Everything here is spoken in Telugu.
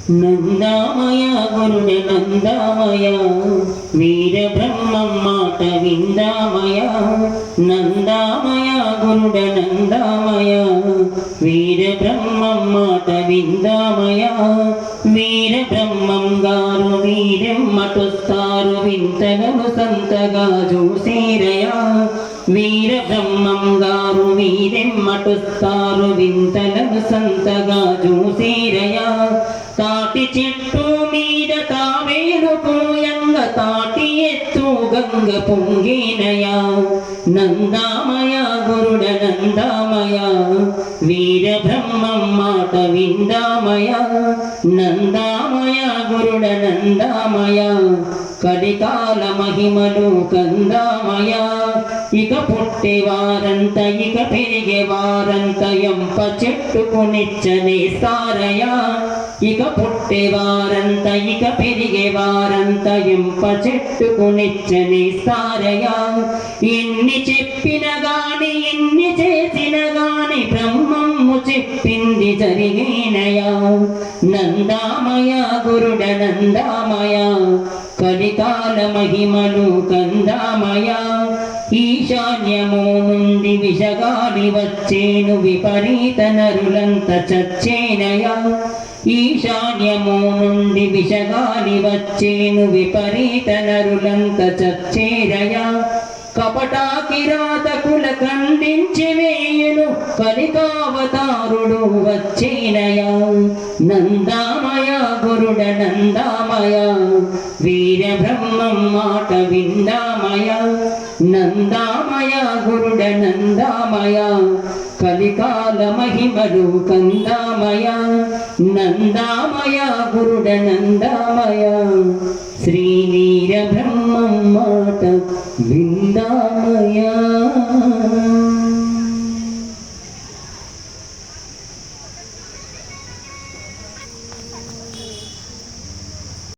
నందామయ గురుడ నందామయ వీర బ్రహ్మం మాట విందామయ నందామయ గురుడ నందామయ వీర బ్రహ్మం మాట విందామయ వీర బ్రహ్మం గారు వీరెమ్మటొస్తారు వింతలను సంతగా చూసేరయా వీర బ్రహ్మం గారు వీరెమ్మటొస్తారు వింతలను సంతగా చూసేరయా తాటి చెట్టు మీద తావేలు పూయంగ తాటి ఎత్తు గంగ పొంగినయా నందామయ గురుడ నందామయ వీర బ్రహ్మం మాట విందామయ నందామయ గురుడ నందామయ కలికాల మహిమలు కందామయ ఇక పుట్టేవారంత ఇక పెరిగేవారంత ఎంప చెట్టుకునిచ్చనేస్తారయా ఇక పుట్టేవారంత ఇక పెరిగేవారంత ఎంప చెట్టుకునిచ్చనేస్తారయా ఎన్ని చెప్పిన గాని ఎన్ని చేసిన గాని బ్రహ్మము చెప్పింది జరిగేనయా నందామయ గురుడ నందామయ కలికాల మహిమలు కందామయ ఈశాన్యము నుండి విషగాలి వచ్చేను విపరీత నరులంత చచ్చేనయా ఈశాన్యము నుండి విషగాలి వచ్చేను విపరీత నరులంత చచ్చేరయా కపటా కిరాతకుల ఖండించి వేయును కలికావతారుడు వచ్చేనయా నందామయ గురుడ నందామయ వీర బ్రహ్మం మాట విందామయ నందామయ గురుడ నందామయ కలికాల మహిమలు కందామయ నందామయ గురుడ నందామయ శ్రీ వీర బ్రహ్మం మాట విందామయ